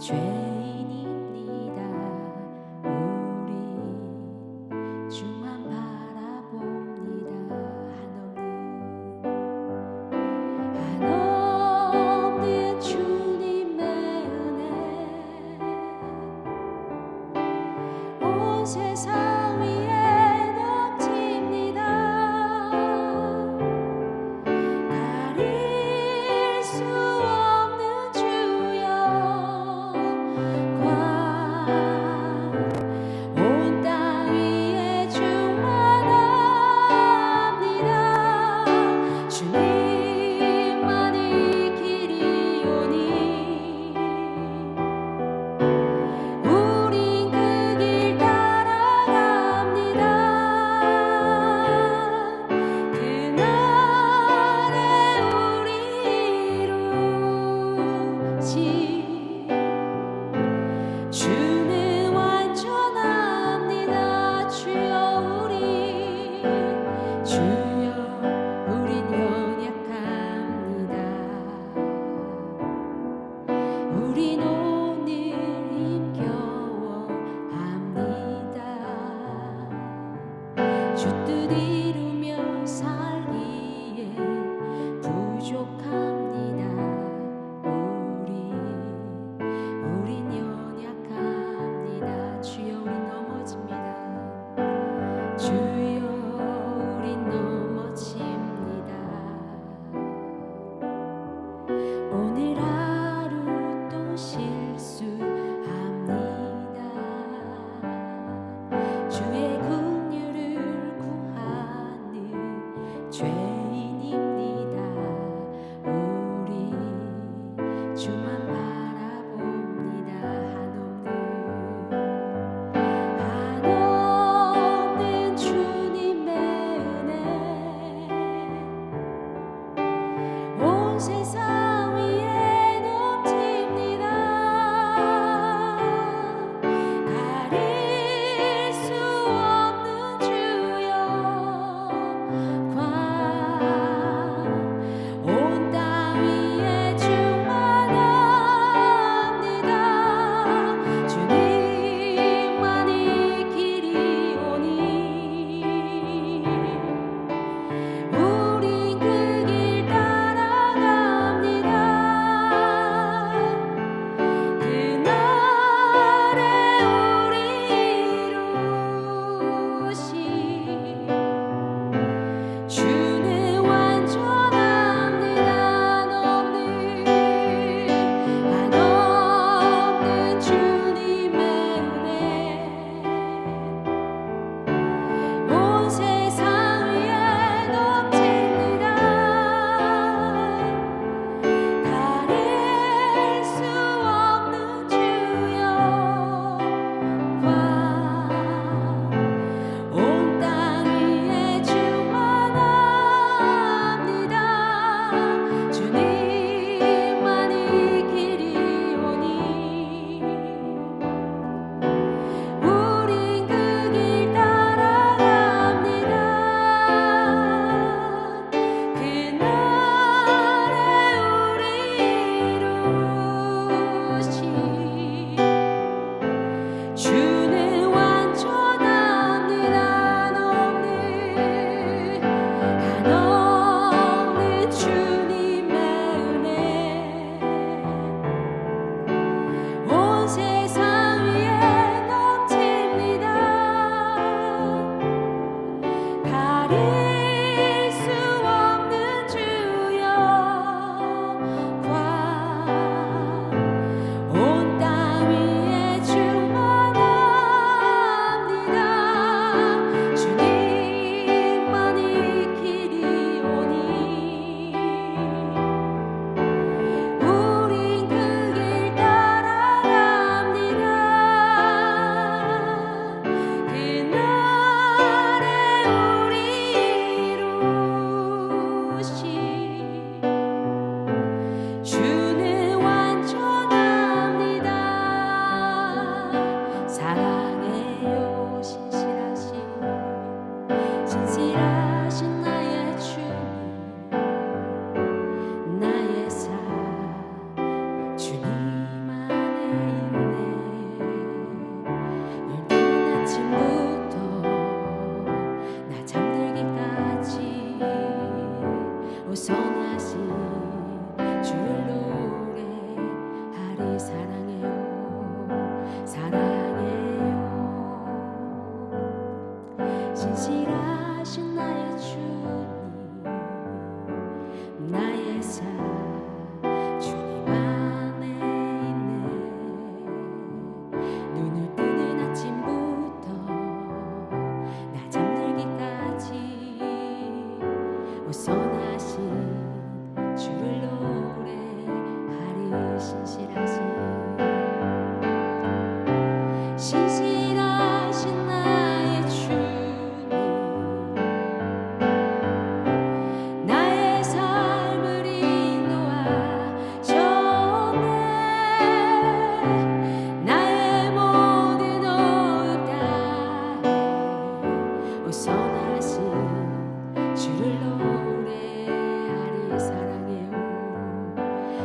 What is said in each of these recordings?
죄인입니다. 우리 주만 바라봅니다. 한없는 주님의 은혜 온 세상 위에 넘칩니다. 가릴 수 없는 주여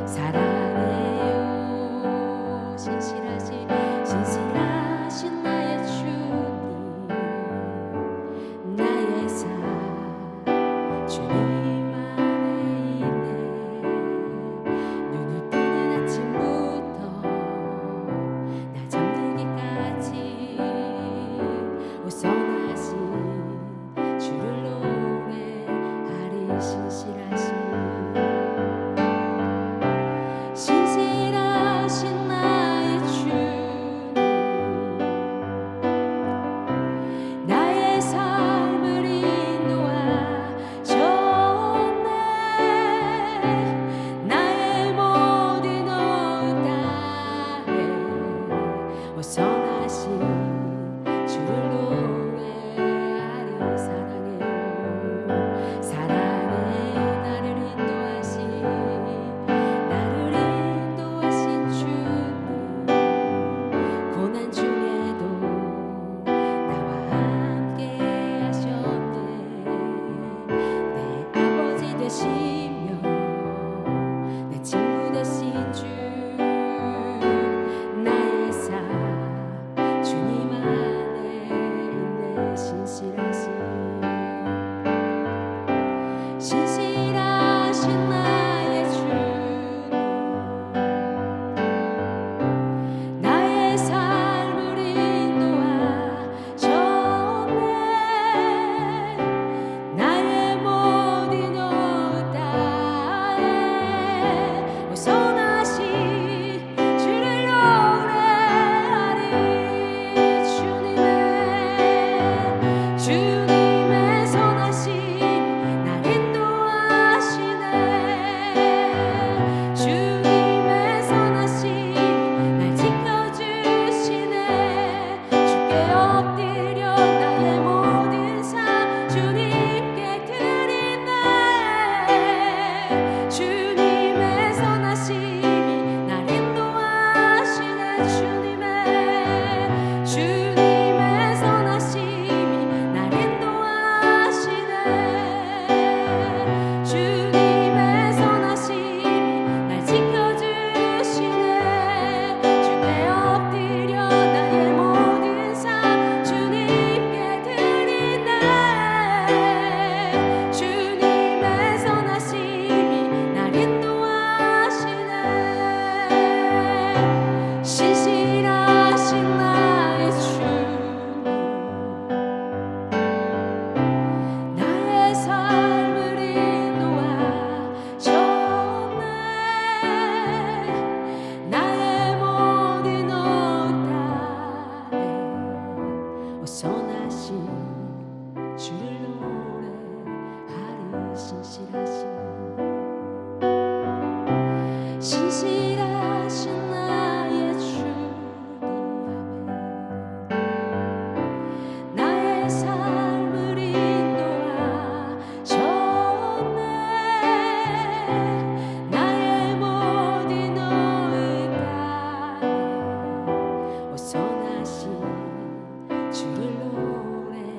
사랑해요. 신실하신 나의 주님, 나의 삶 주님 안에 있네. 눈을 뜨는 아침부터 날 잠들기까지 우선하신 주를 노래하리. 신실하신 나의 주님, 나의 삶을 인도하셨네. 나의 모든 것 다해 우선하신 주를 노래하리. 사랑해요. 나를 인도하신 주님, 고난 중에도 나와 함께 하셨네. 내 아버지 되시며 내 친구 되신 주, 나의 삶 주님 안에 있네. 신실하신 나의 주님, 나의 삶을 인도하셨네. 나의 모든 것 다해 우선하신 주를 노래하리. 주님의 선하심이 날 인도하시네. 주님의 선하심이 날 지켜주시네. 주께 엎드려 나의 모든 삶 주님께 드리네. 주님의 선하심이 날 인도하시네. 주님의 선하심이 날 인도하시네. 주님의 선하심이 날 지켜주시네. 주께 엎드려 나의 모든 삶 주님께 드리네. 주님의 선하심이 날 인도하시네. 신실하신 나의 주님, 나의 삶을 인도하셨네. 나의 모든 것 다해 우선하신 주를 노래하리. 신실하신 나의 주님, 나의 삶을 인도하셨네. 나의 모든 것을 다해 우선하신 주를 노래하리.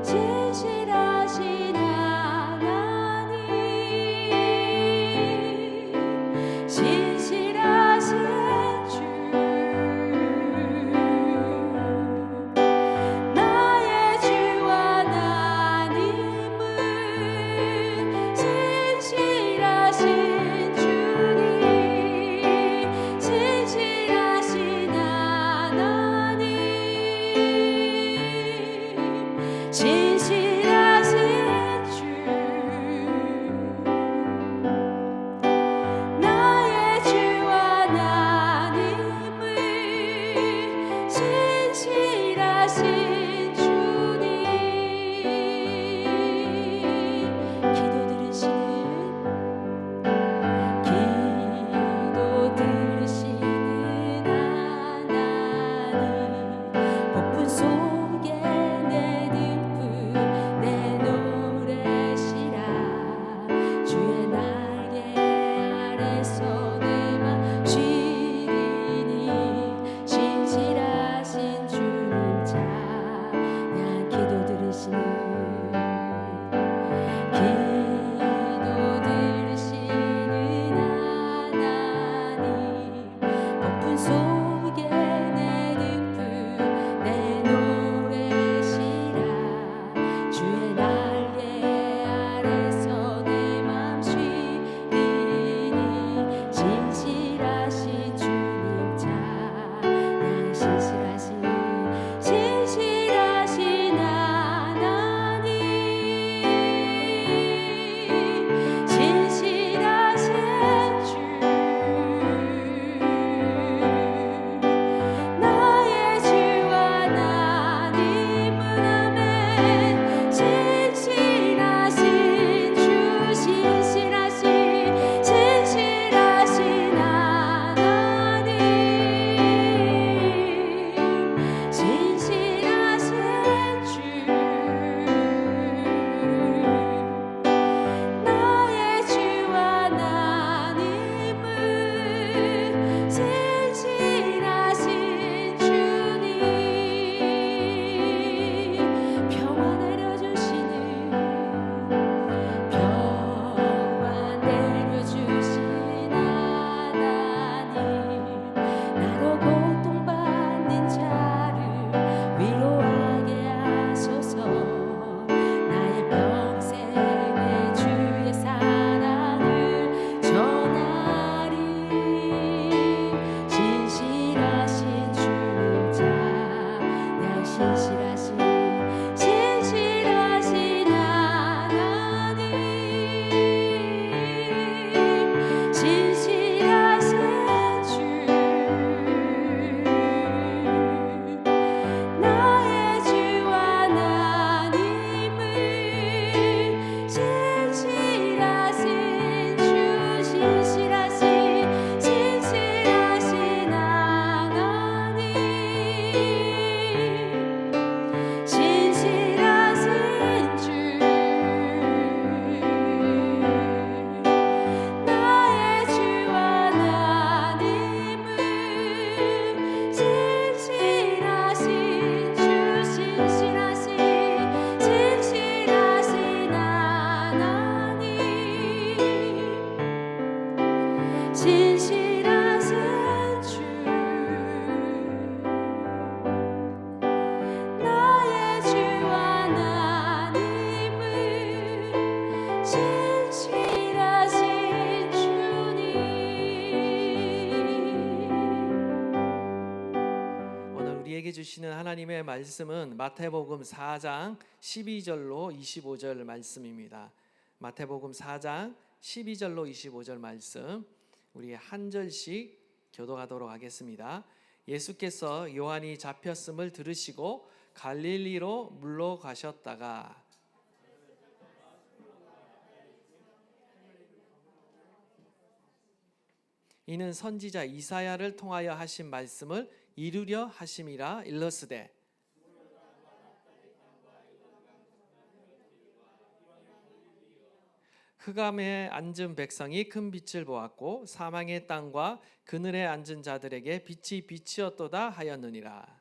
신실하신 하나님 신실하신 주 나의 주와 하나님은 신실하신 주님 신실하신 하나님 신실하신 주 나의 주와 하나님은 신실하신 주님 기도 들으시는 하나님 폭풍 속에 내 등불 내 노래시라 주의 날개 아래서 내 맘 쉬리니 신실하신 주님 찬양 기도 들으시는 하나님 폭풍 속에 내 등불 내 노래시라 주의 날개 아래서 내 맘 쉬리니 신실하신 주님 찬양 신실하신 하나님 신실하신 주 나의 주와 하나님은 아멘 신실하신 주 신실하신 하나님 신실하신 주 나의 주와 하나님은 신실하신 주님 평화 내려주시는 하나님 나로 고통받는 자를 위로하게 하소서 나의 평생의 주의 사랑을 전하리 신실하신 주님 찬양 신실하신 하나님 신실하신 주 나의 주와 하나님은 신실하신 주 신실하신 하나님 신실하신 주 나의 주와 하나님은 신실하신 주 신실하신 하나님 신실하신 주 나의 주와 하나님은 신실하신 주님 오늘 우리에게 주시는 하나님의 말씀은 마태복음 4장 12절로 25절 말씀입니다. 마태복음 4장 12절로 25절 말씀 우리 한 절씩 교독하도록 하겠습니다. 예수께서 요한이 잡혔음을 들으시고 갈릴리로 물러가셨다가 이는 선지자 이사야를 통하여 하신 말씀을 이루려 하심이라 일렀으되 흑암에 앉은 백성이 큰 빛을 보았고 사망의 땅과 그늘에 앉은 자들에게 빛이 빛이었도다 하였느니라.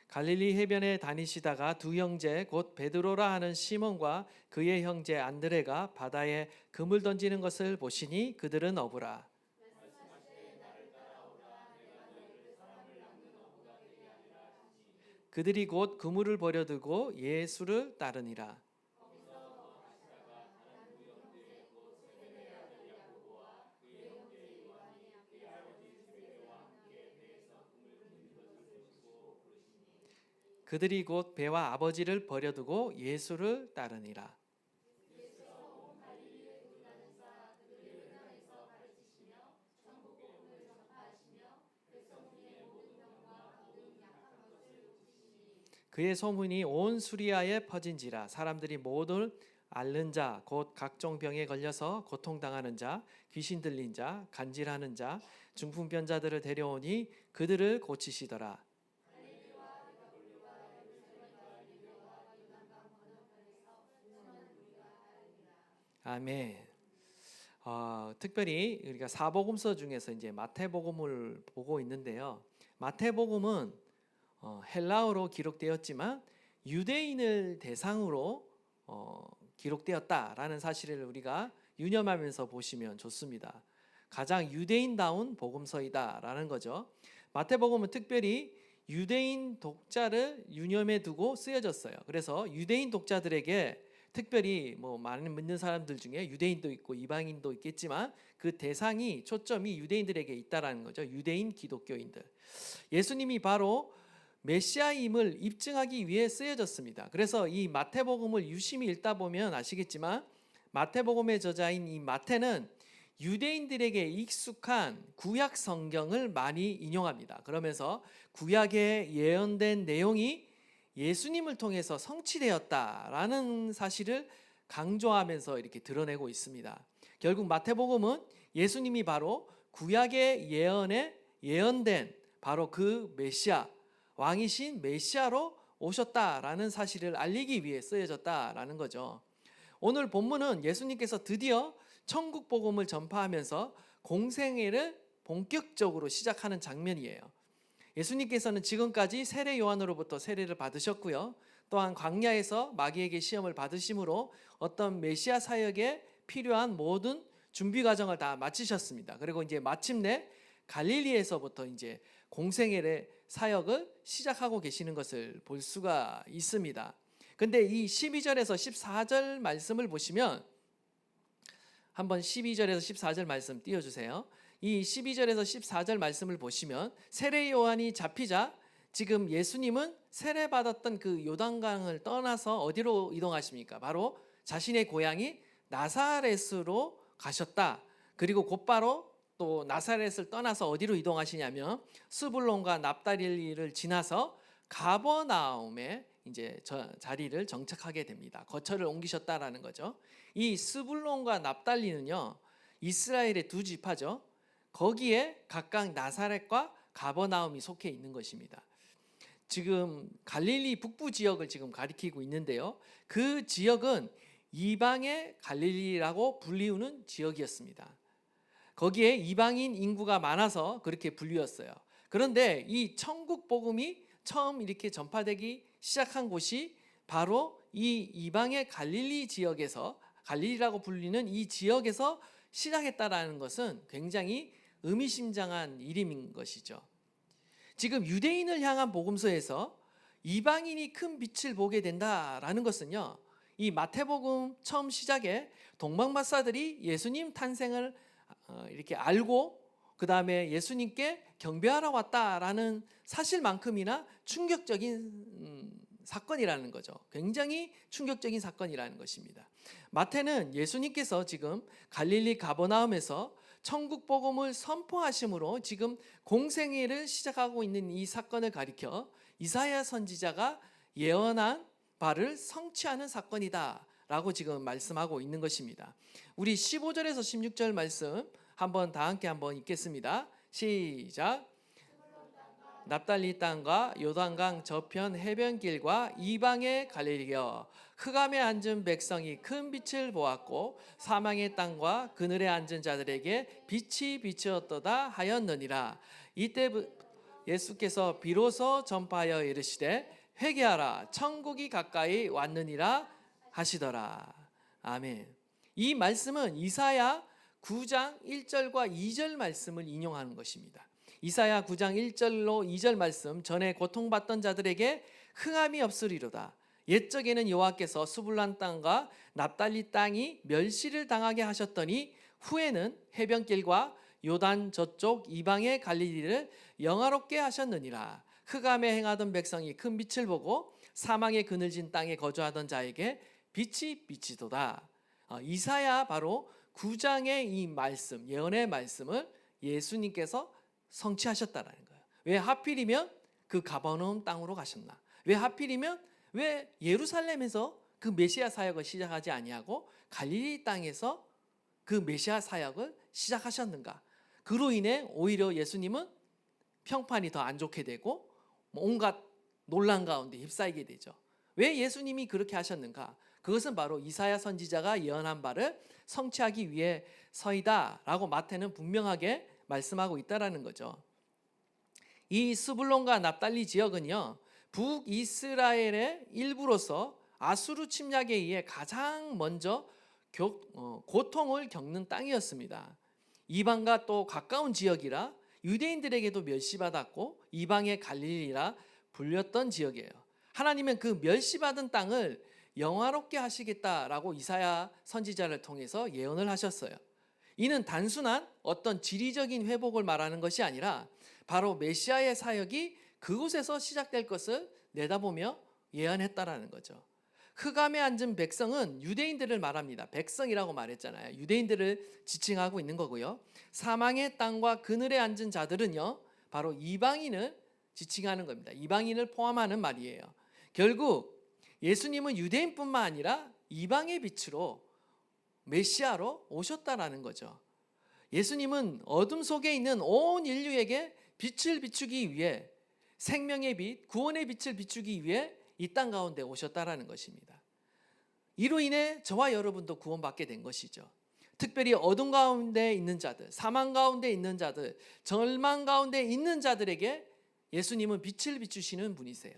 갈릴리 해변에 다니시다가 두 형제 곧 베드로라 하는 시몬과 그의 형제 안드레가 바다에 그물 던지는 것을 보시니 그들은 어부라. 그들이 곧 그물을 버려두고 예수를 따르니라. 그들이 곧 배와 아버지를 버려두고 예수를 따르니라. 그의 소문이 온 수리아에 퍼진지라. 사람들이 모두 앓는 자, 곧 각종 병에 걸려서 고통당하는 자, 귀신 들린 자, 간질하는 자, 중풍병자들을 데려오니 그들을 고치시더라. 아멘. 특별히 우리가 사복음서 중에서 이제 마태복음을 보고 있는데요. 마태복음은 헬라어로 기록되었지만 유대인을 대상으로 기록되었다라는 사실을 우리가 유념하면서 보시면 좋습니다. 가장 유대인다운 복음서이다라는 거죠. 마태복음은 특별히 유대인 독자를 유념해 두고 쓰여졌어요. 그래서 유대인 독자들에게 특별히 많은 믿는 사람들 중에 유대인도 있고 이방인도 있겠지만 그 대상이 초점이 유대인들에게 있다라는 거죠. 유대인 기독교인들. 예수님이 바로 메시아임을 입증하기 위해 쓰여졌습니다. 그래서 이 마태복음을 유심히 읽다 보면 아시겠지만 마태복음의 저자인 이 마태는 유대인들에게 익숙한 구약 성경을 많이 인용합니다. 그러면서 구약에 예언된 내용이 예수님을 통해서 성취되었다라는 사실을 강조하면서 이렇게 드러내고 있습니다. 결국 마태복음은 예수님이 바로 구약의 예언에 예언된 바로 그 메시아, 왕이신 메시아로 오셨다라는 사실을 알리기 위해 쓰여졌다라는 거죠. 오늘 본문은 예수님께서 드디어 천국 복음을 전파하면서 공생애를 본격적으로 시작하는 장면이에요. 예수님께서는 지금까지 세례 요한으로부터 세례를 받으셨고요. 또한 광야에서 마귀에게 시험을 받으심으로 어떤 메시아 사역에 필요한 모든 준비 과정을 다 마치셨습니다. 그리고 이제 마침내 갈릴리에서부터 이제 공생애의 사역을 시작하고 계시는 것을 볼 수가 있습니다. 근데 이 12절에서 14절 말씀을 보시면 한번 12절에서 14절 말씀 띄워주세요. 이 12절에서 14절 말씀을 보시면 세례 요한이 잡히자 지금 예수님은 세례받았던 그 요단강을 떠나서 어디로 이동하십니까? 바로 자신의 고향이 나사렛으로 가셨다. 그리고 곧바로 또 나사렛을 떠나서 어디로 이동하시냐면 스불론과 납달리를 지나서 가버나움에 이제 자리를 정착하게 됩니다. 거처를 옮기셨다라는 거죠. 이 스불론과 납달리는요 이스라엘의 두 지파죠. 거기에 각각 나사렛과 가버나움이 속해 있는 것입니다. 지금 갈릴리 북부 지역을 지금 가리키고 있는데요. 그 지역은 이방의 갈릴리라고 불리우는 지역이었습니다. 거기에 이방인 인구가 많아서 그렇게 불리웠어요. 그런데 이 천국 복음이 처음 이렇게 전파되기 시작한 곳이 바로 이 이방의 갈릴리 지역에서 갈릴리라고 불리는 이 지역에서 시작했다라는 것은 굉장히 의미심장한 일인 것이죠. 지금 유대인을 향한 복음서에서 이방인이 큰 빛을 보게 된다라는 것은요. 이 마태복음 처음 시작에 동방박사들이 예수님 탄생을 이렇게 알고 그 다음에 예수님께 경배하러 왔다라는 사실만큼이나 충격적인 사건이라는 거죠. 굉장히 충격적인 사건이라는 것입니다. 마태는 예수님께서 지금 갈릴리 가버나움에서 천국 복음을 선포하심으로 지금 공생애를 시작하고 있는 이 사건을 가리켜 이사야 선지자가 예언한 바를 성취하는 사건이다라고 지금 말씀하고 있는 것입니다. 우리 15절에서 16절 말씀 한번 다 함께 한번 읽겠습니다. 시작. 납달리 땅과 요단강 저편 해변길과 이방의 갈릴리여 흑암에 앉은 백성이 큰 빛을 보았고 사망의 땅과 그늘에 앉은 자들에게 빛이 비추었도다 하였느니라. 예수께서 비로소 전파하여 이르시되 회개하라 천국이 가까이 왔느니라 하시더라. 아멘. 이 말씀은 이사야 9장 1절과 2절 말씀을 인용하는 것입니다. 이사야 9장 1절로 2절 말씀, 전에 고통받던 자들에게 흥함이 없으리로다. 옛적에는 여호와께서 스불란 땅과 납달리 땅이 멸시를 당하게 하셨더니 후에는 해변길과 요단 저쪽 이방의 갈릴리를 영화롭게 하셨느니라. 흑암에 행하던 백성이 큰 빛을 보고 사망의 그늘진 땅에 거주하던 자에게 빛이 비치도다. 이사야 바로 9장의 이 말씀, 예언의 말씀을 예수님께서 성취하셨다라는 거예요. 왜 하필이면 그 가버나움 땅으로 가셨나? 왜 하필이면 왜 예루살렘에서 그 메시아 사역을 시작하지 아니하고 갈릴리 땅에서 그 메시아 사역을 시작하셨는가? 그로 인해 오히려 예수님은 평판이 더 안 좋게 되고 온갖 논란 가운데 휩싸이게 되죠. 왜 예수님이 그렇게 하셨는가? 그것은 바로 이사야 선지자가 예언한 바를 성취하기 위해서이다라고 마태는 분명하게 말씀하고 있다라는 거죠. 이 스불론과 납달리 지역은요, 북이스라엘의 일부로서 아수르 침략에 의해 가장 먼저 고통을 겪는 땅이었습니다. 이방과 또 가까운 지역이라 유대인들에게도 멸시받았고 이방의 갈릴리라 불렸던 지역이에요. 하나님은 그 멸시받은 땅을 영화롭게 하시겠다라고 이사야 선지자를 통해서 예언을 하셨어요. 이는 단순한 어떤 지리적인 회복을 말하는 것이 아니라 바로 메시아의 사역이 그곳에서 시작될 것을 내다보며 예언했다라는 거죠. 흑암에 앉은 백성은 유대인들을 말합니다. 백성이라고 말했잖아요. 유대인들을 지칭하고 있는 거고요. 사망의 땅과 그늘에 앉은 자들은요, 바로 이방인을 지칭하는 겁니다. 이방인을 포함하는 말이에요. 결국 예수님은 유대인뿐만 아니라 이방의 빛으로 메시아로 오셨다라는 거죠. 예수님은 어둠 속에 있는 온 인류에게 빛을 비추기 위해, 생명의 빛, 구원의 빛을 비추기 위해 이 땅 가운데 오셨다라는 것입니다. 이로 인해 저와 여러분도 구원받게 된 것이죠. 특별히 어둠 가운데 있는 자들, 사망 가운데 있는 자들, 절망 가운데 있는 자들에게 예수님은 빛을 비추시는 분이세요.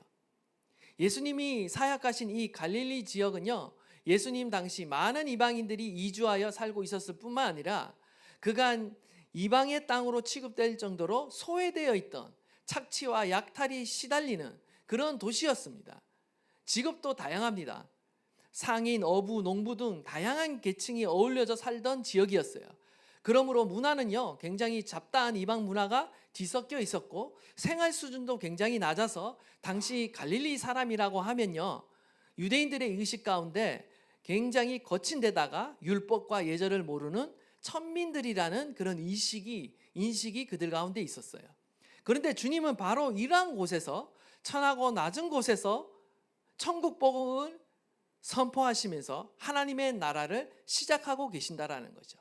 예수님이 사역하신 이 갈릴리 지역은요, 예수님 당시 많은 이방인들이 이주하여 살고 있었을 뿐만 아니라 그간 이방의 땅으로 취급될 정도로 소외되어 있던, 착취와 약탈이 시달리는 그런 도시였습니다. 직업도 다양합니다. 상인, 어부, 농부 등 다양한 계층이 어울려져 살던 지역이었어요. 그러므로 문화는요, 굉장히 잡다한 이방 문화가 뒤섞여 있었고 생활 수준도 굉장히 낮아서 당시 갈릴리 사람이라고 하면요, 유대인들의 의식 가운데 굉장히 거친 데다가 율법과 예절을 모르는 천민들이라는 그런 인식이 그들 가운데 있었어요. 그런데 주님은 바로 이러한 곳에서, 천하고 낮은 곳에서 천국 복음을 선포하시면서 하나님의 나라를 시작하고 계신다라는 거죠.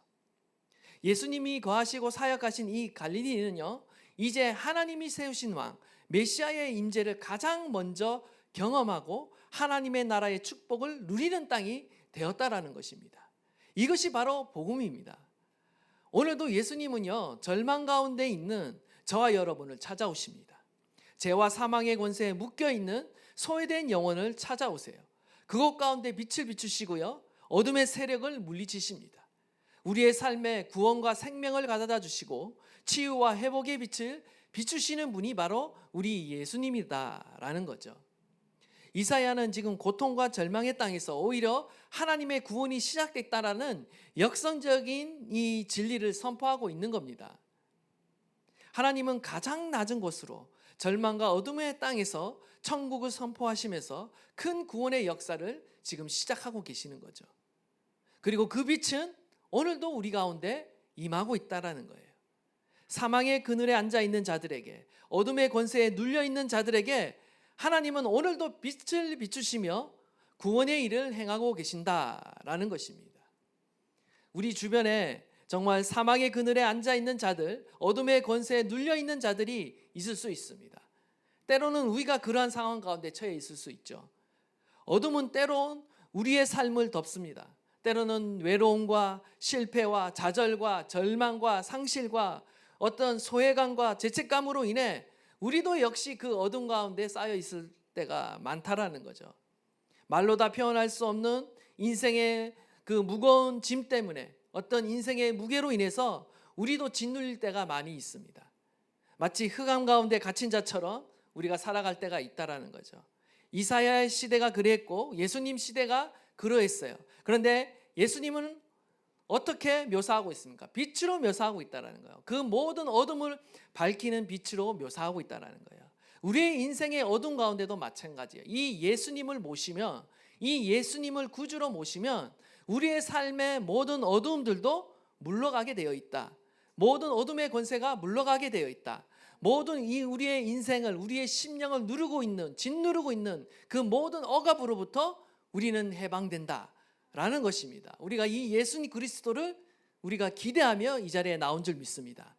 예수님이 거하시고 사역하신 이 갈릴리는요, 이제 하나님이 세우신 왕 메시아의 임재를 가장 먼저 경험하고 하나님의 나라의 축복을 누리는 땅이 되었다라는 것입니다. 이것이 바로 복음입니다. 오늘도 예수님은요, 절망 가운데 있는 저와 여러분을 찾아오십니다. 죄와 사망의 권세에 묶여 있는 소외된 영혼을 찾아오세요. 그곳 가운데 빛을 비추시고요, 어둠의 세력을 물리치십니다. 우리의 삶에 구원과 생명을 가져다 주시고 치유와 회복의 빛을 비추시는 분이 바로 우리 예수님이다라는 거죠. 이사야는 지금 고통과 절망의 땅에서 오히려 하나님의 구원이 시작됐다라는 역성적인 이 진리를 선포하고 있는 겁니다. 하나님은 가장 낮은 곳으로 절망과 어둠의 땅에서 천국을 선포하시면서 큰 구원의 역사를 지금 시작하고 계시는 거죠. 그리고 그 빛은 오늘도 우리 가운데 임하고 있다라는 거예요. 사망의 그늘에 앉아 있는 자들에게, 어둠의 권세에 눌려 있는 자들에게 하나님은 오늘도 빛을 비추시며 구원의 일을 행하고 계신다라는 것입니다. 우리 주변에 정말 사망의 그늘에 앉아 있는 자들, 어둠의 권세에 눌려 있는 자들이 있을 수 있습니다. 때로는 우리가 그러한 상황 가운데 처해 있을 수 있죠. 어둠은 때론 우리의 삶을 덮습니다. 때로는 외로움과 실패와 좌절과 절망과 상실과 어떤 소외감과 죄책감으로 인해 우리도 역시 그 어둠 가운데 쌓여 있을 때가 많다라는 거죠. 말로 다 표현할 수 없는 인생의 그 무거운 짐 때문에, 어떤 인생의 무게로 인해서 우리도 짓눌릴 때가 많이 있습니다. 마치 흑암 가운데 갇힌 자처럼 우리가 살아갈 때가 있다라는 거죠. 이사야의 시대가 그랬고 예수님 시대가 그러했어요. 그런데 예수님은 어떻게 묘사하고 있습니까? 빛으로 묘사하고 있다는 거예요. 그 모든 어둠을 밝히는 빛으로 묘사하고 있다는 거예요. 우리의 인생의 어둠 가운데도 마찬가지예요. 이 예수님을 모시면, 이 예수님을 구주로 모시면 우리의 삶의 모든 어두움들도 물러가게 되어 있다. 모든 어둠의 권세가 물러가게 되어 있다. 모든 이 우리의 인생을, 우리의 심령을 누르고 있는, 짓누르고 있는 그 모든 억압으로부터 우리는 해방된다 라는 것입니다. 우리가 이 예수님 그리스도를 우리가 기대하며 이 자리에 나온 줄 믿습니다.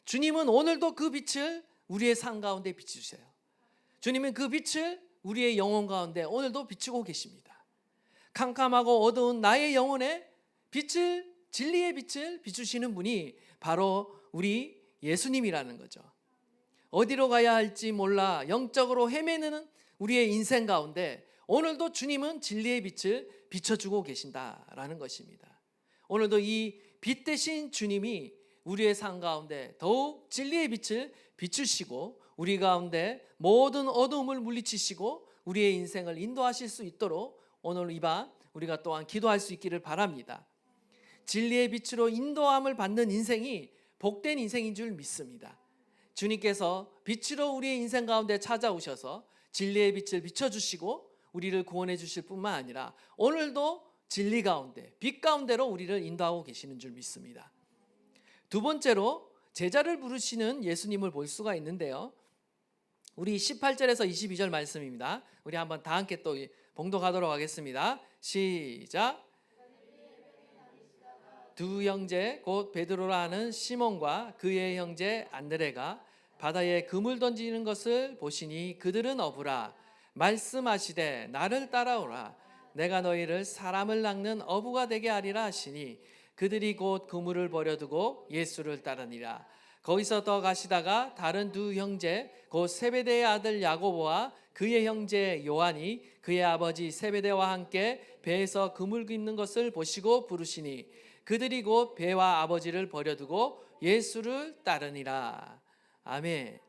주님은 오늘도 그 빛을 우리의 삶 가운데 비추세요. 주님은 그 빛을 우리의 영혼 가운데 오늘도 비추고 계십니다. 캄캄하고 어두운 나의 영혼에 빛을, 진리의 빛을 비추시는 분이 바로 우리 예수님이라는 거죠. 어디로 가야 할지 몰라 영적으로 헤매는 우리의 인생 가운데 오늘도 주님은 진리의 빛을 비춰주고 계신다라는 것입니다. 오늘도 이 빛 대신 주님이 우리의 삶 가운데 더욱 진리의 빛을 비추시고 우리 가운데 모든 어두움을 물리치시고 우리의 인생을 인도하실 수 있도록 오늘 이 밤 우리가 또한 기도할 수 있기를 바랍니다. 진리의 빛으로 인도함을 받는 인생이 복된 인생인 줄 믿습니다. 주님께서 빛으로 우리의 인생 가운데 찾아오셔서 진리의 빛을 비춰주시고 우리를 구원해 주실 뿐만 아니라 오늘도 진리 가운데, 빛 가운데로 우리를 인도하고 계시는 줄 믿습니다. 두 번째로 제자를 부르시는 예수님을 볼 수가 있는데요. 우리 18절에서 22절 말씀입니다. 우리 한번 다 함께 또 봉독하도록 하겠습니다. 시작. 두 형제 곧 베드로라 하는 시몬과 그의 형제 안드레가 바다에 그물 던지는 것을 보시니 그들은 어부라. 말씀하시되 나를 따라오라. 내가 너희를 사람을 낚는 어부가 되게 하리라 하시니 그들이 곧 그물을 버려두고 예수를 따르니라. 거기서 더 가시다가 다른 두 형제 곧 세베대의 아들 야고보와 그의 형제 요한이 그의 아버지 세베대와 함께 배에서 그물 깁는 것을 보시고 부르시니 그들이 곧 배와 아버지를 버려두고 예수를 따르니라. 아멘.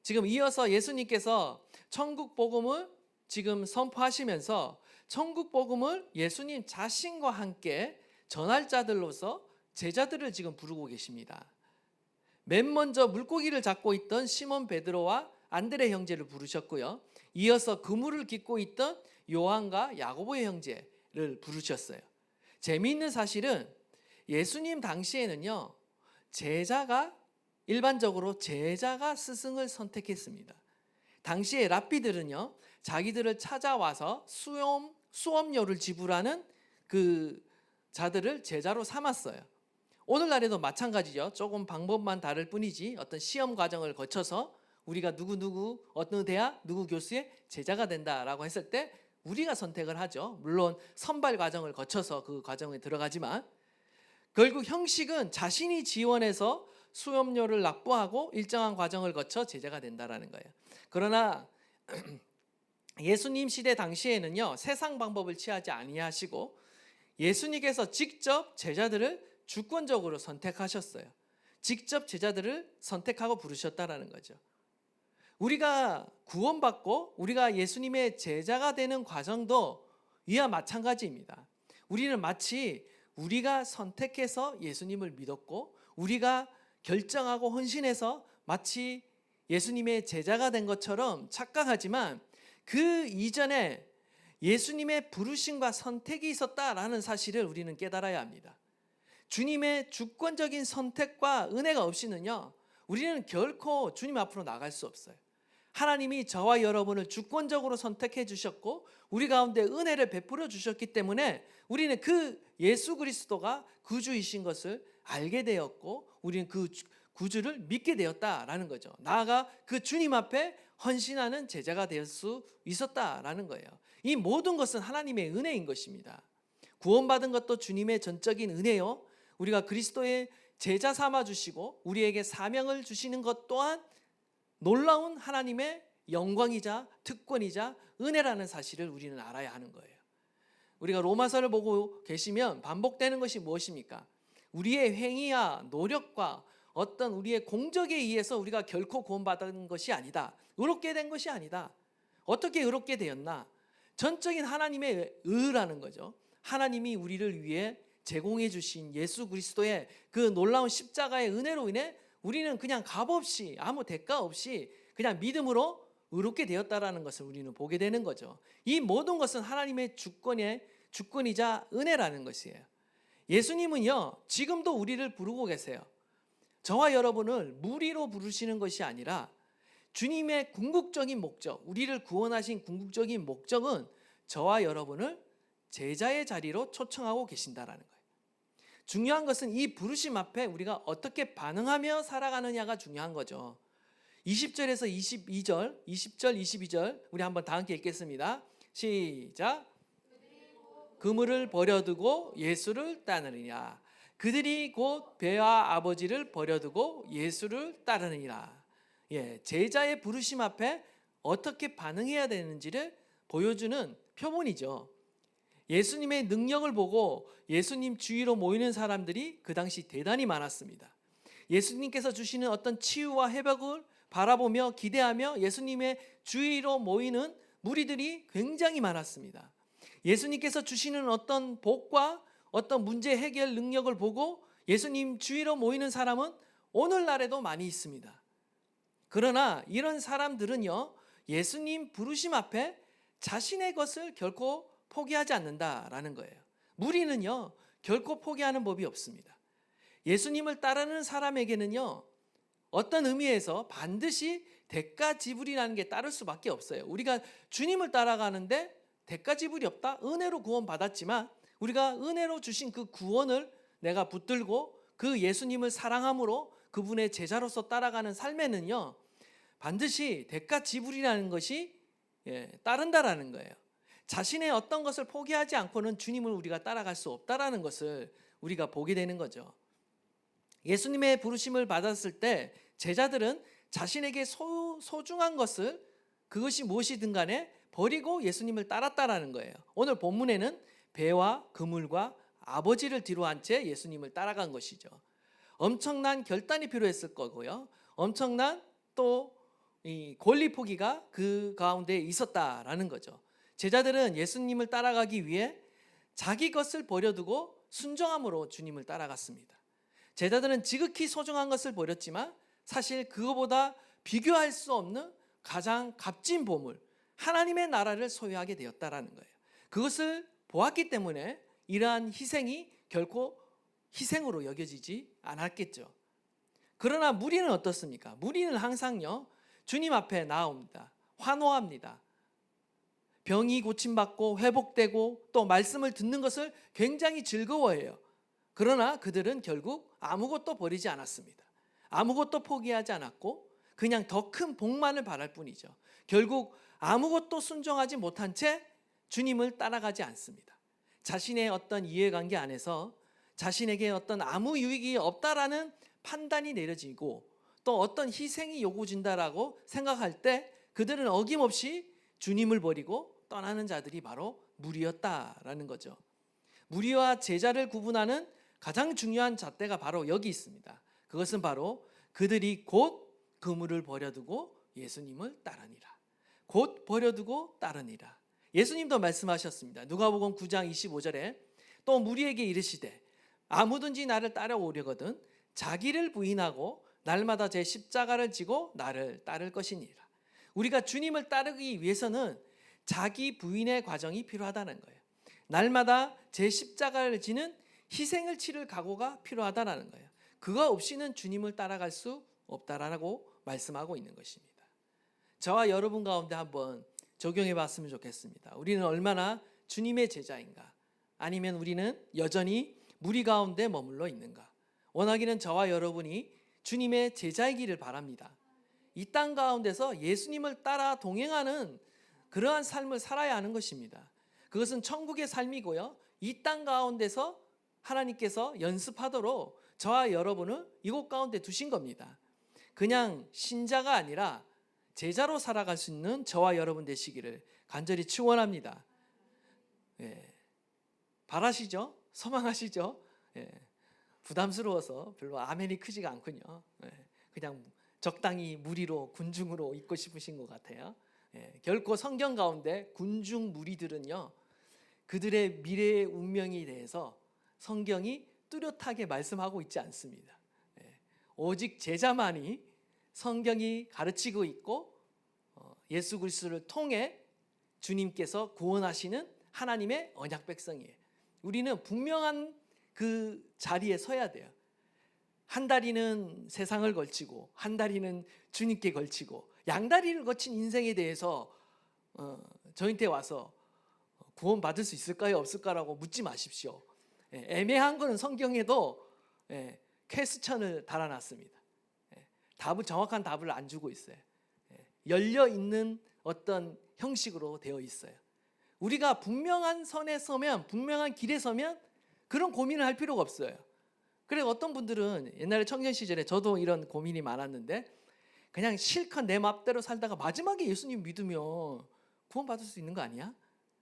지금 이어서 예수님께서 천국 복음을 지금 선포하시면서 천국 복음을 예수님 자신과 함께 전할 자들로서 제자들을 지금 부르고 계십니다. 맨 먼저 물고기를 잡고 있던 시몬 베드로와 안드레 형제를 부르셨고요. 이어서 그물을 깃고 있던 요한과 야고보의 형제를 부르셨어요. 재미있는 사실은 예수님 당시에는요, 일반적으로 제자가 스승을 선택했습니다. 당시에 랍비들은요, 자기들을 찾아와서 수업료를 지불하는 그 자들을 제자로 삼았어요. 오늘날에도 마찬가지죠. 조금 방법만 다를 뿐이지 어떤 시험 과정을 거쳐서 우리가 누구 어느 대학 누구 교수의 제자가 된다라고 했을 때 우리가 선택을 하죠. 물론 선발 과정을 거쳐서 그 과정에 들어가지만 결국 형식은 자신이 지원해서 수업료를 납부하고 일정한 과정을 거쳐 제자가 된다라는 거예요. 그러나 예수님 시대 당시에는요, 세상 방법을 취하지 아니하시고 예수님께서 직접 제자들을 주권적으로 선택하셨어요. 직접 제자들을 선택하고 부르셨다라는 거죠. 우리가 구원받고 우리가 예수님의 제자가 되는 과정도 이와 마찬가지입니다. 우리는 마치 우리가 선택해서 예수님을 믿었고 우리가 결정하고 헌신해서 마치 예수님의 제자가 된 것처럼 착각하지만 그 이전에 예수님의 부르심과 선택이 있었다라는 사실을 우리는 깨달아야 합니다. 주님의 주권적인 선택과 은혜가 없이는요, 우리는 결코 주님 앞으로 나갈 수 없어요. 하나님이 저와 여러분을 주권적으로 선택해 주셨고 우리 가운데 은혜를 베풀어 주셨기 때문에 우리는 그 예수 그리스도가 구주이신 것을 알게 되었고 우리는 그 구주를 믿게 되었다라는 거죠. 나아가 그 주님 앞에 헌신하는 제자가 될 수 있었다라는 거예요. 이 모든 것은 하나님의 은혜인 것입니다. 구원받은 것도 주님의 전적인 은혜요. 우리가 그리스도의 제자 삼아 주시고 우리에게 사명을 주시는 것 또한 놀라운 하나님의 영광이자 특권이자 은혜라는 사실을 우리는 알아야 하는 거예요. 우리가 로마서를 보고 계시면 반복되는 것이 무엇입니까? 우리의 행위와 노력과 어떤 우리의 공적에 의해서 우리가 결코 구원받은 것이 아니다. 의롭게 된 것이 아니다. 어떻게 의롭게 되었나? 전적인 하나님의 의라는 거죠. 하나님이 우리를 위해 제공해 주신 예수 그리스도의 그 놀라운 십자가의 은혜로 인해 우리는 그냥 값없이 아무 대가 없이 그냥 믿음으로 의롭게 되었다라는 것을 우리는 보게 되는 거죠. 이 모든 것은 하나님의 주권이자 은혜라는 것이에요. 예수님은요, 지금도 우리를 부르고 계세요. 저와 여러분을 무리로 부르시는 것이 아니라 주님의 궁극적인 목적, 우리를 구원하신 궁극적인 목적은 저와 여러분을 제자의 자리로 초청하고 계신다라는 거예요. 중요한 것은 이 부르심 앞에 우리가 어떻게 반응하며 살아가느냐가 중요한 거죠. 20절에서 22절, 20절, 22절 우리 한번 다 함께 읽겠습니다. 시작. 그물을 버려두고 예수를 따르느냐. 그들이 곧 배와 아버지를 버려두고 예수를 따르느니라. 제자의 부르심 앞에 어떻게 반응해야 되는지를 보여주는 표본이죠. 예수님의 능력을 보고 예수님 주위로 모이는 사람들이 그 당시 대단히 많았습니다. 예수님께서 주시는 어떤 치유와 회복을 바라보며 기대하며 예수님의 주위로 모이는 무리들이 굉장히 많았습니다. 예수님께서 주시는 어떤 복과 어떤 문제 해결 능력을 보고 예수님 주위로 모이는 사람은 오늘날에도 많이 있습니다. 그러나 이런 사람들은요, 예수님 부르심 앞에 자신의 것을 결코 포기하지 않는다라는 거예요. 무리는요, 결코 포기하는 법이 없습니다. 예수님을 따르는 사람에게는요, 어떤 의미에서 반드시 대가 지불이라는 게 따를 수밖에 없어요. 우리가 주님을 따라가는데 대가 지불이 없다? 은혜로 구원받았지만 우리가 은혜로 주신 그 구원을 내가 붙들고 그 예수님을 사랑함으로 그분의 제자로서 따라가는 삶에는요, 반드시 대가 지불이라는 것이 따른다라는 거예요. 자신의 어떤 것을 포기하지 않고는 주님을 우리가 따라갈 수 없다라는 것을 우리가 보게 되는 거죠. 예수님의 부르심을 받았을 때 제자들은 자신에게 소중한 것을 그것이 무엇이든 간에 버리고 예수님을 따랐다라는 거예요. 오늘 본문에는 배와 그물과 아버지를 뒤로 한 채 예수님을 따라간 것이죠. 엄청난 결단이 필요했을 거고요. 엄청난 또 이 권리 포기가 그 가운데 있었다라는 거죠. 제자들은 예수님을 따라가기 위해 자기 것을 버려두고 순종함으로 주님을 따라갔습니다. 제자들은 지극히 소중한 것을 버렸지만 사실 그거보다 비교할 수 없는 가장 값진 보물, 하나님의 나라를 소유하게 되었다라는 거예요. 그것을 보았기 때문에 이러한 희생이 결코 희생으로 여겨지지 않았겠죠. 그러나 무리는 어떻습니까? 무리는 항상요, 주님 앞에 나옵니다. 환호합니다. 병이 고침받고 회복되고 또 말씀을 듣는 것을 굉장히 즐거워해요. 그러나 그들은 결국 아무것도 버리지 않았습니다. 아무것도 포기하지 않았고 그냥 더 큰 복만을 바랄 뿐이죠. 결국 아무것도 순종하지 못한 채 주님을 따라가지 않습니다. 자신의 어떤 이해관계 안에서 자신에게 어떤 아무 유익이 없다라는 판단이 내려지고 또 어떤 희생이 요구된다라고 생각할 때 그들은 어김없이 주님을 버리고 떠나는 자들이 바로 무리였다라는 거죠. 무리와 제자를 구분하는 가장 중요한 잣대가 바로 여기 있습니다. 그것은 바로 그들이 곧 그물을 버려두고 예수님을 따르니라. 곧 버려두고 따르니라. 예수님도 말씀하셨습니다. 누가복음 9장 25절에 또 무리에게 이르시되 아무든지 나를 따라오려거든 자기를 부인하고 날마다 제 십자가를 지고 나를 따를 것이니라. 우리가 주님을 따르기 위해서는 자기 부인의 과정이 필요하다는 거예요. 날마다 제 십자가를 지는 희생을 치를 각오가 필요하다는 거예요. 그거 없이는 주님을 따라갈 수 없다라고 말씀하고 있는 것입니다. 저와 여러분 가운데 한번 적용해 봤으면 좋겠습니다. 우리는 얼마나 주님의 제자인가? 아니면 우리는 여전히 무리 가운데 머물러 있는가? 원하기는 저와 여러분이 주님의 제자이기를 바랍니다. 이 땅 가운데서 예수님을 따라 동행하는 그러한 삶을 살아야 하는 것입니다. 그것은 천국의 삶이고요. 이 땅 가운데서 하나님께서 연습하도록 저와 여러분을 이곳 가운데 두신 겁니다. 그냥 신자가 아니라 제자로 살아갈 수 있는 저와 여러분 되시기를 간절히 축원합니다. 예, 바라시죠? 소망하시죠? 예, 부담스러워서 별로 아멘이 크지가 않군요. 예, 그냥 적당히 무리로 군중으로 있고 싶으신 것 같아요. 예, 결코 성경 가운데 군중 무리들은요, 그들의 미래의 운명에 대해서 성경이 뚜렷하게 말씀하고 있지 않습니다. 예, 오직 제자만이 성경이 가르치고 있고 예수 그리스도를 통해 주님께서 구원하시는 하나님의 언약 백성이에요. 우리는 분명한 그 자리에 서야 돼요. 한 다리는 세상을 걸치고 한 다리는 주님께 걸치고 양다리를 거친 인생에 대해서 저한테 와서 구원받을 수 있을까요 없을까라고 묻지 마십시오. 애매한 거는 성경에도 퀘스천을 달아놨습니다. 정확한 답을 안 주고 있어요. 열려 있는 어떤 형식으로 되어 있어요. 우리가 분명한 선에 서면, 분명한 길에 서면 그런 고민을 할 필요가 없어요. 그래서 어떤 분들은 옛날에 청년 시절에 저도 이런 고민이 많았는데 그냥 실컷 내 맘대로 살다가 마지막에 예수님 믿으면 구원받을 수 있는 거 아니야?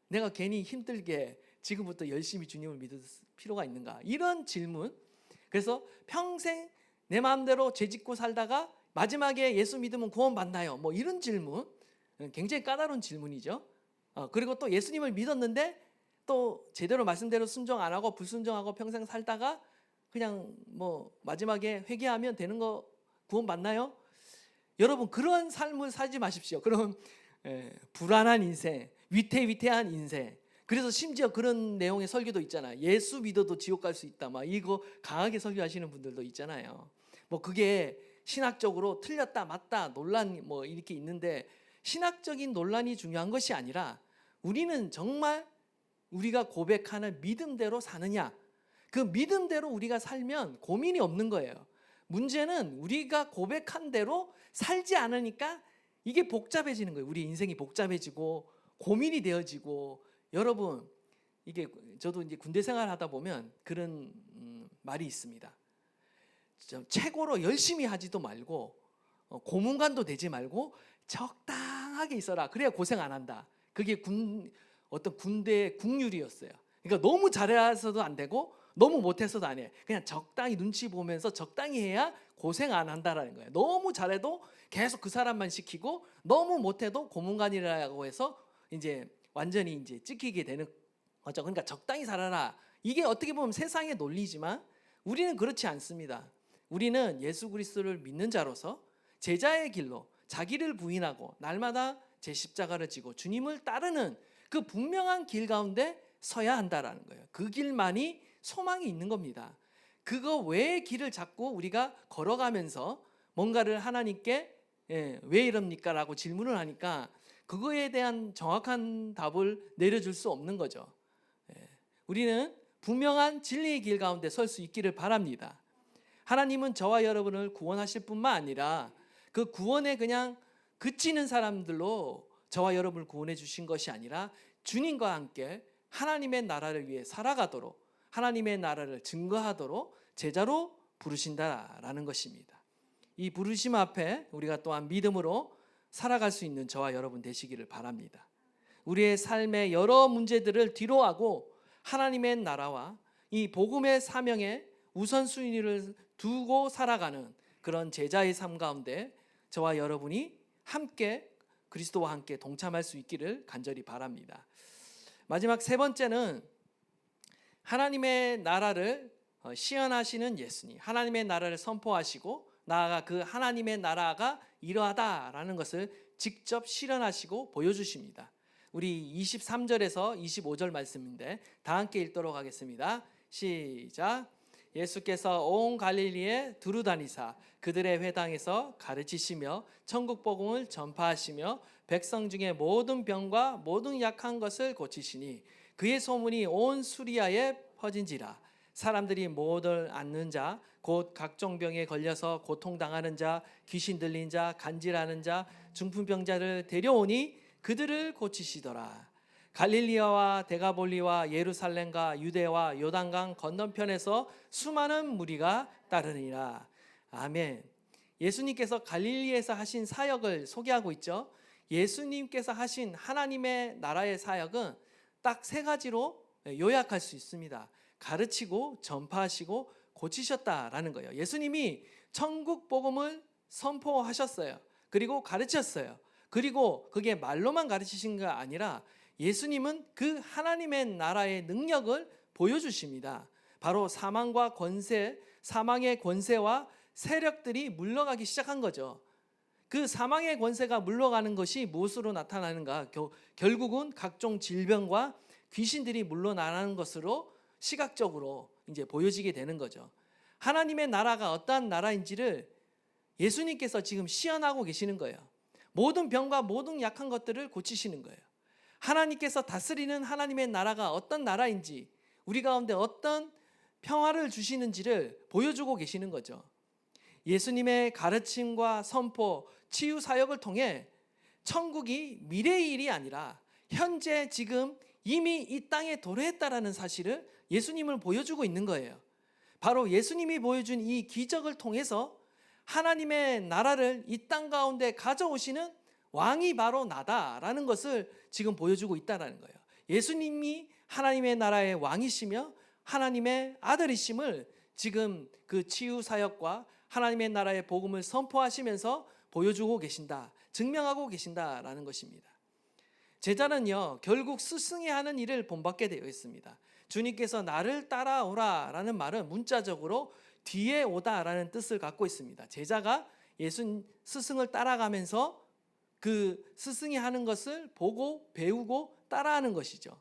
내가 괜히 힘들게 지금부터 열심히 주님을 믿을 필요가 있는가? 이런 질문. 그래서 평생 내 마음대로 죄짓고 살다가 마지막에 예수 믿으면 구원받나요? 뭐 이런 질문. 굉장히 까다로운 질문이죠. 그리고 또 예수님을 믿었는데 또 제대로 말씀대로 순종 안 하고 불순종하고 평생 살다가 그냥 뭐 마지막에 회개하면 되는 거 구원받나요? 여러분 그런 삶을 살지 마십시오. 그럼 불안한 인생, 위태위태한 인생. 그래서 심지어 그런 내용의 설교도 있잖아요. 예수 믿어도 지옥 갈 수 있다. 막 이거 강하게 설교하시는 분들도 있잖아요. 뭐 그게 신학적으로 틀렸다 맞다 논란 뭐 이렇게 있는데 신학적인 논란이 중요한 것이 아니라 우리는 정말 우리가 고백하는 믿음대로 사느냐, 그 믿음대로 우리가 살면 고민이 없는 거예요. 문제는 우리가 고백한 대로 살지 않으니까 이게 복잡해지는 거예요. 우리 인생이 복잡해지고 고민이 되어지고. 여러분 이게 저도 이제 군대 생활하다 보면 그런 말이 있습니다. 최고로 열심히 하지도 말고 고문관도 되지 말고 적당하게 있어라. 그래야 고생 안 한다. 그게 어떤 군대의 국률이었어요. 그러니까 너무 잘해서도 안 되고 너무 못해서도 안 해. 그냥 적당히 눈치 보면서 적당히 해야 고생 안 한다라는 거예요. 너무 잘해도 계속 그 사람만 시키고 너무 못해도 고문관이라고 해서 이제 완전히 이제 찍히게 되는 거죠. 그러니까 적당히 살아라. 이게 어떻게 보면 세상의 논리지만 우리는 그렇지 않습니다. 우리는 예수 그리스도를 믿는 자로서 제자의 길로 자기를 부인하고 날마다 제 십자가를 지고 주님을 따르는 그 분명한 길 가운데 서야 한다라는 거예요. 그 길만이 소망이 있는 겁니다. 그거 외의 길을 자꾸 우리가 걸어가면서 뭔가를 하나님께 왜 이럽니까? 라고 질문을 하니까 그거에 대한 정확한 답을 내려줄 수 없는 거죠. 우리는 분명한 진리의 길 가운데 설 수 있기를 바랍니다. 하나님은 저와 여러분을 구원하실 뿐만 아니라 그 구원에 그냥 그치는 사람들로 저와 여러분을 구원해 주신 것이 아니라 주님과 함께 하나님의 나라를 위해 살아가도록 하나님의 나라를 증거하도록 제자로 부르신다라는 것입니다. 이 부르심 앞에 우리가 또한 믿음으로 살아갈 수 있는 저와 여러분 되시기를 바랍니다. 우리의 삶의 여러 문제들을 뒤로하고 하나님의 나라와 이 복음의 사명에 우선순위를 두고 살아가는 그런 제자의 삶 가운데 저와 여러분이 함께 그리스도와 함께 동참할 수 있기를 간절히 바랍니다. 마지막 세 번째는 하나님의 나라를 시연하시는 예수님, 하나님의 나라를 선포하시고 나아가 그 하나님의 나라가 이러하다라는 것을 직접 실현하시고 보여주십니다. 우리 23절에서 25절 말씀인데 다 함께 읽도록 하겠습니다. 시작. 예수께서 온 갈릴리에 두루 다니사 그들의 회당에서 가르치시며 천국 복음을 전파하시며 백성 중에 모든 병과 모든 약한 것을 고치시니 그의 소문이 온 수리아에 퍼진지라. 사람들이 못을 앓는 자, 곧 각종 병에 걸려서 고통당하는 자, 귀신 들린 자, 간질하는 자, 중풍병자를 데려오니 그들을 고치시더라. 갈릴리아와 데가볼리와 예루살렘과 유대와 요단강 건너편에서 수많은 무리가 따르니라. 아멘. 예수님께서 갈릴리에서 하신 사역을 소개하고 있죠. 예수님께서 하신 하나님의 나라의 사역은 딱 세 가지로 요약할 수 있습니다. 가르치고 전파하시고 고치셨다라는 거예요. 예수님이 천국 복음을 선포하셨어요. 그리고 가르쳤어요. 그리고 그게 말로만 가르치신 게 아니라 예수님은 그 하나님의 나라의 능력을 보여주십니다. 바로 사망과 권세, 사망의 권세와 세력들이 물러가기 시작한 거죠. 그 사망의 권세가 물러가는 것이 무엇으로 나타나는가? 결국은 각종 질병과 귀신들이 물러나는 것으로 시각적으로 이제 보여지게 되는 거죠. 하나님의 나라가 어떠한 나라인지를 예수님께서 지금 시연하고 계시는 거예요. 모든 병과 모든 약한 것들을 고치시는 거예요. 하나님께서 다스리는 하나님의 나라가 어떤 나라인지, 우리 가운데 어떤 평화를 주시는지를 보여주고 계시는 거죠. 예수님의 가르침과 선포, 치유 사역을 통해 천국이 미래의 일이 아니라 현재 지금 이미 이 땅에 도래했다라는 사실을 예수님을 보여주고 있는 거예요. 바로 예수님이 보여준 이 기적을 통해서 하나님의 나라를 이 땅 가운데 가져오시는 왕이 바로 나다라는 것을 지금 보여주고 있다는 거예요. 예수님이 하나님의 나라의 왕이시며 하나님의 아들이심을 지금 그 치유 사역과 하나님의 나라의 복음을 선포하시면서 보여주고 계신다, 증명하고 계신다라는 것입니다. 제자는요, 결국 스승이 하는 일을 본받게 되어 있습니다. 주님께서 나를 따라오라라는 말은 문자적으로 뒤에 오다라는 뜻을 갖고 있습니다. 제자가 예수 스승을 따라가면서 그 스승이 하는 것을 보고 배우고 따라하는 것이죠.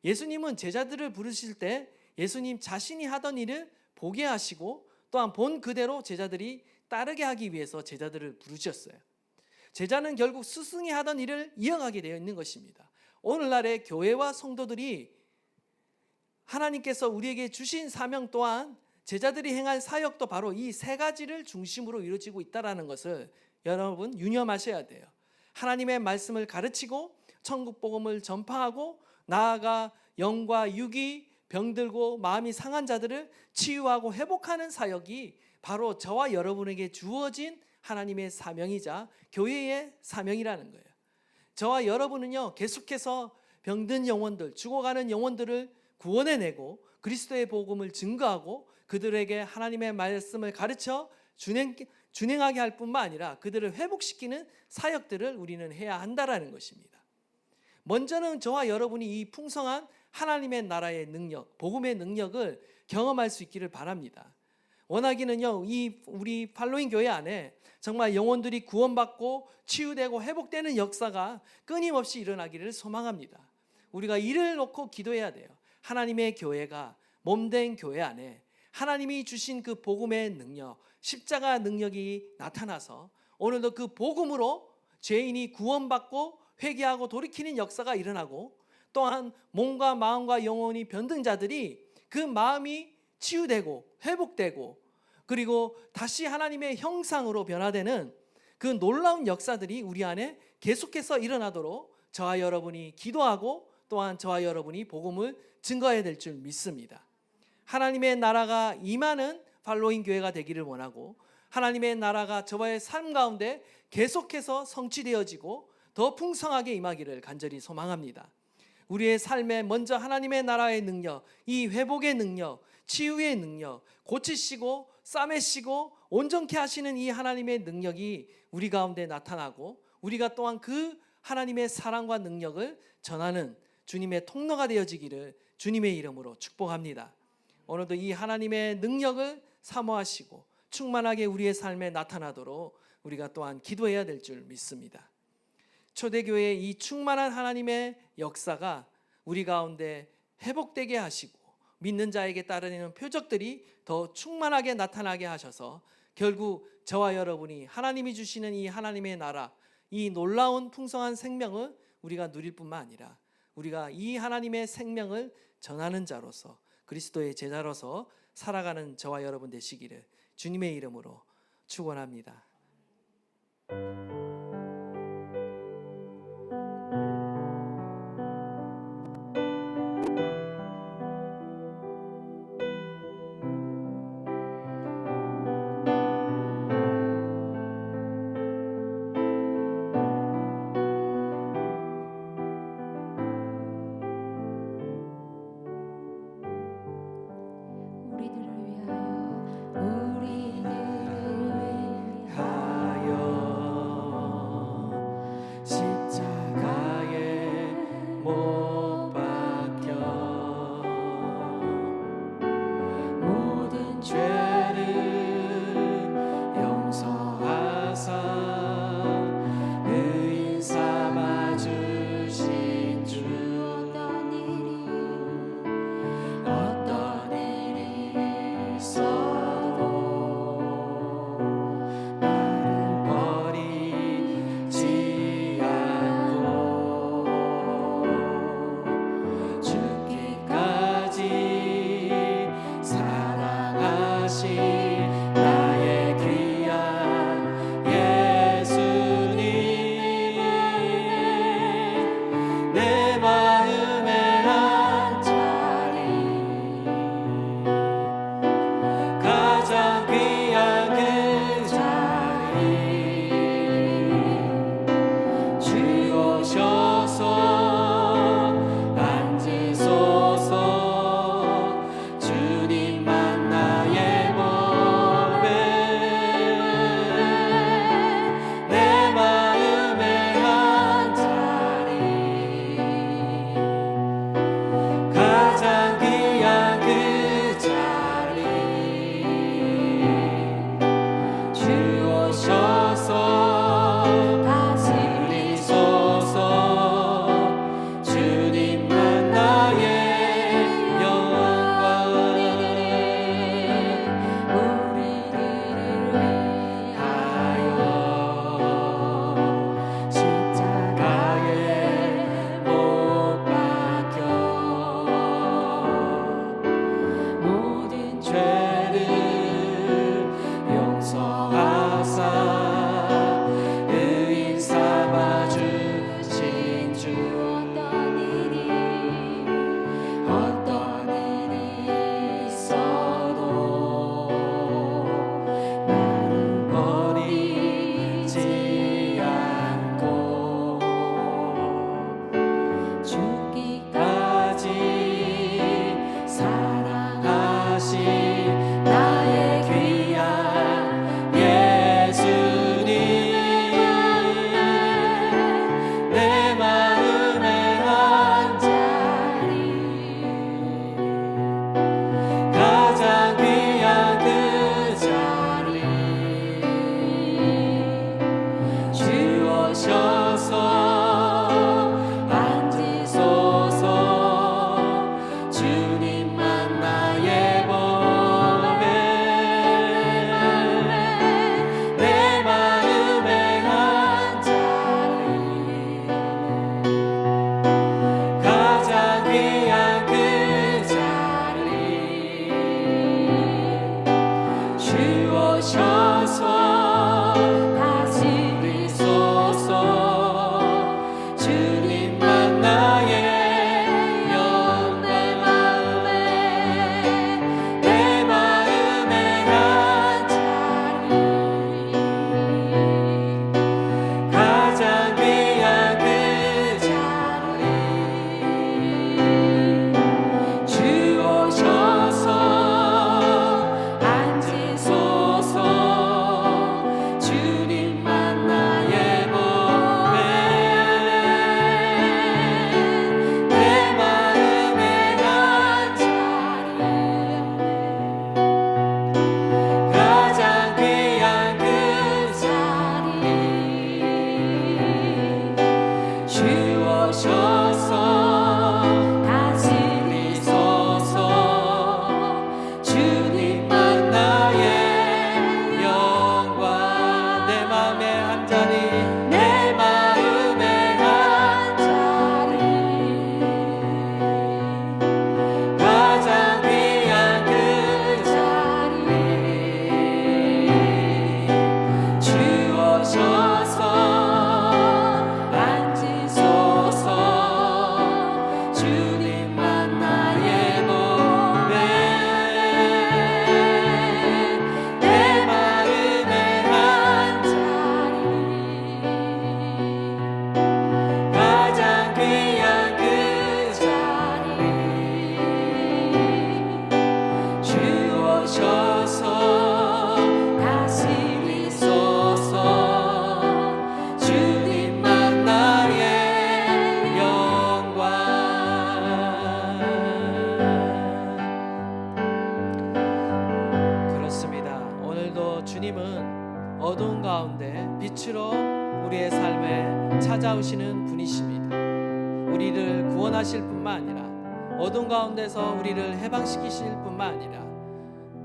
예수님은 제자들을 부르실 때 예수님 자신이 하던 일을 보게 하시고 또한 본 그대로 제자들이 따르게 하기 위해서 제자들을 부르셨어요. 제자는 결국 스승이 하던 일을 이어가게 되어 있는 것입니다. 오늘날의 교회와 성도들이 하나님께서 우리에게 주신 사명 또한 제자들이 행한 사역도 바로 이 세 가지를 중심으로 이루어지고 있다는 것을 여러분 유념하셔야 돼요. 하나님의 말씀을 가르치고 천국 복음을 전파하고 나아가 영과 육이 병들고 마음이 상한 자들을 치유하고 회복하는 사역이 바로 저와 여러분에게 주어진 하나님의 사명이자 교회의 사명이라는 거예요. 저와 여러분은요, 계속해서 병든 영혼들, 죽어가는 영혼들을 구원해내고 그리스도의 복음을 증거하고 그들에게 하나님의 말씀을 가르쳐 준행하게 할 뿐만 아니라 그들을 회복시키는 사역들을 우리는 해야 한다라는 것입니다. 먼저는 저와 여러분이 이 풍성한 하나님의 나라의 능력, 복음의 능력을 경험할 수 있기를 바랍니다. 원하기는요, 이 우리 팔로잉 교회 안에 정말 영혼들이 구원받고 치유되고 회복되는 역사가 끊임없이 일어나기를 소망합니다. 우리가 이를 놓고 기도해야 돼요. 하나님의 교회가 몸된 교회 안에 하나님이 주신 그 복음의 능력, 십자가 능력이 나타나서 오늘도 그 복음으로 죄인이 구원받고 회개하고 돌이키는 역사가 일어나고 또한 몸과 마음과 영혼이 병든 자들이 그 마음이 치유되고 회복되고 그리고 다시 하나님의 형상으로 변화되는 그 놀라운 역사들이 우리 안에 계속해서 일어나도록 저와 여러분이 기도하고 또한 저와 여러분이 복음을 증거해야 될 줄 믿습니다. 하나님의 나라가 임하는 팔로잉 교회가 되기를 원하고 하나님의 나라가 저와의 삶 가운데 계속해서 성취되어지고 더 풍성하게 임하기를 간절히 소망합니다. 우리의 삶에 먼저 하나님의 나라의 능력, 이 회복의 능력, 치유의 능력, 고치시고 싸매시고 온전케 하시는 이 하나님의 능력이 우리 가운데 나타나고 우리가 또한 그 하나님의 사랑과 능력을 전하는 주님의 통로가 되어지기를 주님의 이름으로 축복합니다. 오늘도 이 하나님의 능력을 사모하시고 충만하게 우리의 삶에 나타나도록 우리가 또한 기도해야 될 줄 믿습니다. 초대교회의 이 충만한 하나님의 역사가 우리 가운데 회복되게 하시고 믿는 자에게 따르는 표적들이 더 충만하게 나타나게 하셔서 결국 저와 여러분이 하나님이 주시는 이 하나님의 나라, 이 놀라운 풍성한 생명을 우리가 누릴 뿐만 아니라 우리가 이 하나님의 생명을 전하는 자로서 그리스도의 제자로서 살아가는 저와 여러분 되시기를 주님의 이름으로 축원합니다. 오셔서 앉으소서 주님만 나의 몸에 내 마음에 한 자리 가장 귀한 그 자리 주 오셔서 다스리소서 주님만 나의 영 내 마음에 한 자리 가장 귀한 그 자리 주 오셔서 앉으소서 주님만 나의 몸에 내 마음에 한 자리 가장 귀한 그 자리 주 오셔서 다스리소서 주님만 나의 영광 내 마음에 한 자리 내 마음에 한 자리 가장 귀한 그 자리 주 오셔서 앉으소서 주님만 나의 몸에 내 마음에 한 자리 가장 귀한 그 자리 주 오셔서 다스리소서 주님만 나의 영광 그렇습니다. 오늘도 주님은 어두운 가운데 빛으로 우리의 삶에 찾아오시는 분이십니다. 우리를 구원하실 뿐만 아니라 어두운 가운데서 우리를 해방시키실 뿐만 아니라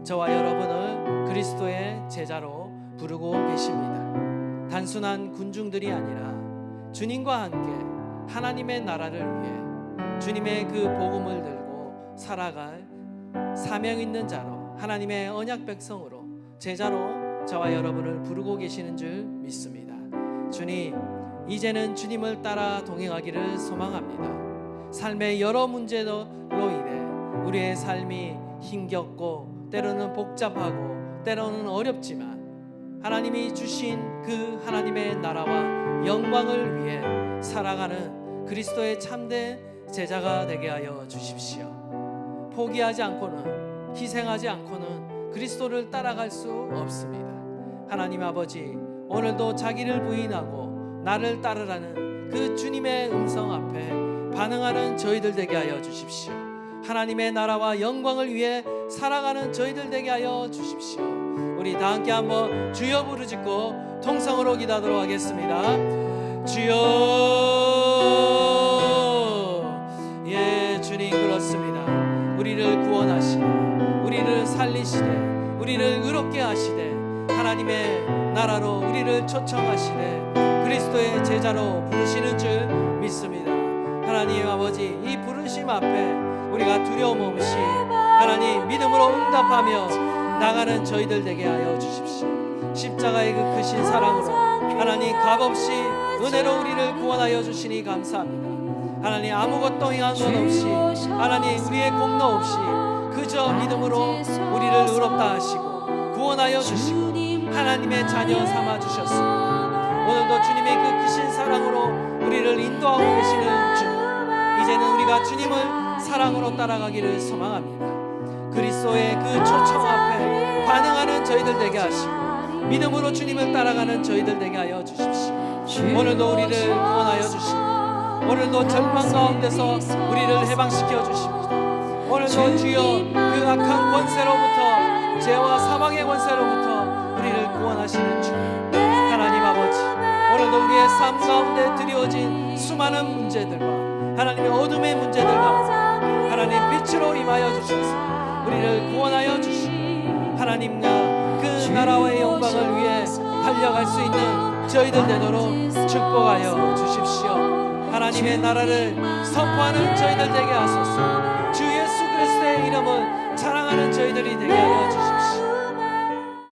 저와 여러분을 그리스도의 제자로 부르고 계십니다. 단순한 군중들이 아니라 주님과 함께 하나님의 나라를 위해 주님의 그 복음을 들고 살아갈 사명 있는 자로 하나님의 언약 백성으로 제자로 저와 여러분을 부르고 계시는 줄 믿습니다. 주님, 이제는 주님을 따라 동행하기를 소망합니다. 삶의 여러 문제로 인해 우리의 삶이 힘겹고 때로는 복잡하고 때로는 어렵지만 하나님이 주신 그 하나님의 나라와 영광을 위해 살아가는 그리스도의 참된 제자가 되게 하여 주십시오. 포기하지 않고는 희생하지 않고는 그리스도를 따라갈 수 없습니다. 하나님 아버지, 오늘도 자기를 부인하고 나를 따르라는 그 주님의 음성 앞에 반응하는 저희들 되게 하여 주십시오. 하나님의 나라와 영광을 위해 살아가는 저희들 되게 하여 주십시오. 우리 다 함께 한번 주여 부르짖고 통성으로 기도하도록 하겠습니다. 주여, 예, 주님 그렇습니다. 우리를 구원하시되 우리를 살리시되 우리를 의롭게 하시되 하나님의 나라로 우리를 초청하시되 그리스도의 제자로 부르시는 줄 믿습니다. 하나님 아버지, 이 부르심 앞에 우리가 두려움 없이 하나님 믿음으로 응답하며 나가는 저희들 되게 하여 주십시오. 십자가의 그 크신 사랑으로 하나님 값없이 은혜로 우리를 구원하여 주시니 감사합니다. 하나님 아무것도 행한 것 없이 하나님 우리의 공로 없이 그저 믿음으로 우리를 의롭다 하시고 구원하여 주시고 하나님의 자녀 삼아 주셨습니다. 오늘도 주님의 그 크신 사랑으로 우리를 인도하고 계시는 주, 이제는 우리가 주님을 사랑으로 따라가기를 소망합니다. 그리스도의 그 초청 앞에 반응하는 저희들 되게 하시고 믿음으로 주님을 따라가는 저희들 되게 하여 주십시오. 오늘도 우리를 구원하여 주시고 오늘도 절망 가운데서 우리를 해방시켜 주십니다. 오늘도 주여 그 악한 권세로부터 죄와 사망의 권세로부터 우리를 구원하시는 주 하나님 아버지, 오늘도 우리의 삶 드리워진 수많은 문제들과 하나님의 어둠의 문제들과 하나님 빛으로 임하여 주셔서 우리를 구원하여 주시고 하나님과 그 나라와의 영광을 위해 달려갈 수 있는 저희들 되도록 축복하여 주십시오. 하나님의 나라를 선포하는 저희들 되게 하소서. 주 예수 그리스도의 이름을 자랑하는 저희들이 되게 하여 주십시오.